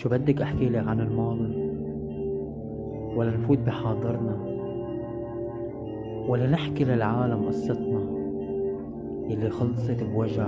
شو بدك احكي لك عن الماضي، ولا نفوت بحاضرنا، ولا نحكي للعالم قصتنا يلي خلصت بوجع.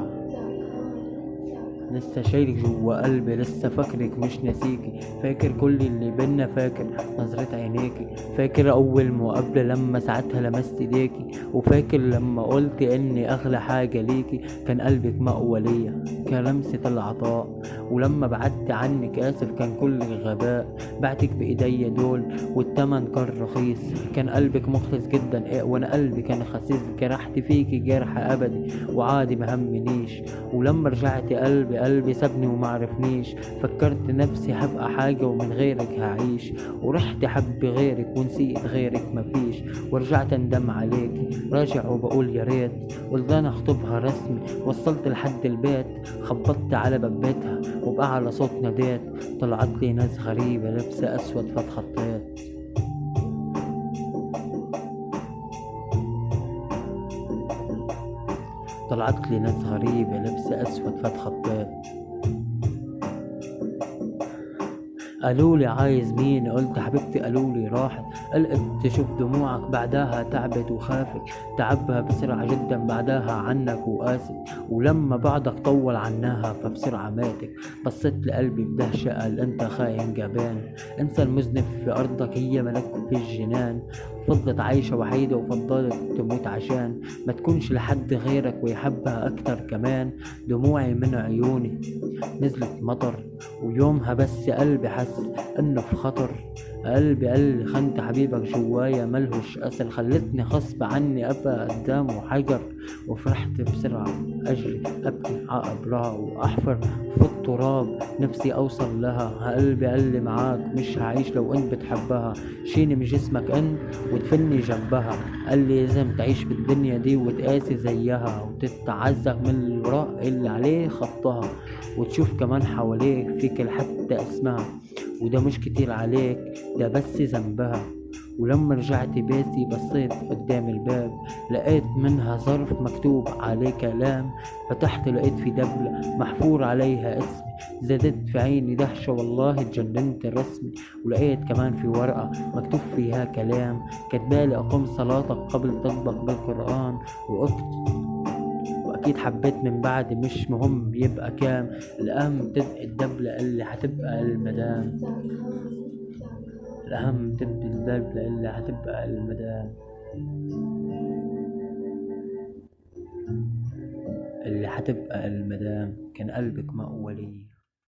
لسه شايلك جوا قلبي، لسه فاكرك مش ناسيكي، فاكر كل اللي بينا، فاكر نظرة عينيكي، فاكر اول مقابلة لما ساعتها لمست ايديكي، وفاكر لما قلت اني اغلى حاجة ليكي، كان قلبك مقوى ليا كلمسة العطاء. ولما بعدت عنك اسف كان كل غباء، بعتك بايديا دول والتمن كان رخيص، كان قلبك مخلص جدا إيه، وانا قلبي كان خسيس، جرحت فيكي جرح ابدي وعادي مهمنيش. ولما رجعت قلبي سابني ومعرفنيش، فكرت نفسي هبقى حاجة ومن غيرك هعيش، ورحت حب غيرك ونسيت غيرك مفيش، ورجعت اندم عليك راجع وبقول يا ريت، قلت انا اخطبها رسمي، وصلت لحد البيت، خبطت على باب بيتها وبأعلى صوت ناديت، طلعت لي ناس غريبة لابسة اسود فاتخطيت. طلعت لي ناس غريبة لابسة اسود فاتخطيت. قالولي عايز مين، قلت حبيبتي قالولي راحت، قلقت تشوف دموعك بعدها تعبت وخافت، تعبها بسرعة جدا بعدها عنك وقاست، ولما بعدك طول عنها فبسرعة ماتت. بصيت لقلبي بدهشة قال انت خاين جبان، انسى المذنب في ارضك هي ملك في الجنان، فضلت عايشة وحيدة وفضلت تموت عشان ما تكونش لحد غيرك ويحبها اكتر كمان. دموعي من عيوني نزلت مطر، ويومها بس قلبي حس انه في خطر. قلبي قال لي خنت حبيبك جوايا ملهوش اثر، خلتني غصب عني ابقى قدامه حجر، وفرحت بسرعة اجري ابكي عقبرها واحفر في التراب نفسي اوصل لها. قلبي قال لي معاك مش هعيش لو انت بتحبها، شيني من جسمك انت ودفني جنبها. قال لي لازم تعيش في الدنيا دي وتقاسي زيها، وتتعذب من الوراء اللي عليه خطها، وتشوف كمان حواليك فيك حتى اسمها، وده مش كتير عليك ده بس ذنبها. ولما رجعت بيتي بصيت قدام الباب، لقيت منها ظرف مكتوب عليه كلام، فتحت لقيت في دبلة محفور عليها اسمي، زادت في عيني دهشة والله اتجننت رسمي. ولقيت كمان في ورقة مكتوب فيها كلام، كاتبالي أقم صلاتك قبل تطبق بالقرآن، واكيد حبيت من بعد مش مهم يبقى كام، الاهم تبقى الدبلة اللي هتبقى المدام، الاهم تبقى الدبلة اللي هتبقى المدام، اللي هتبقى المدام، كان قلبك مقولي.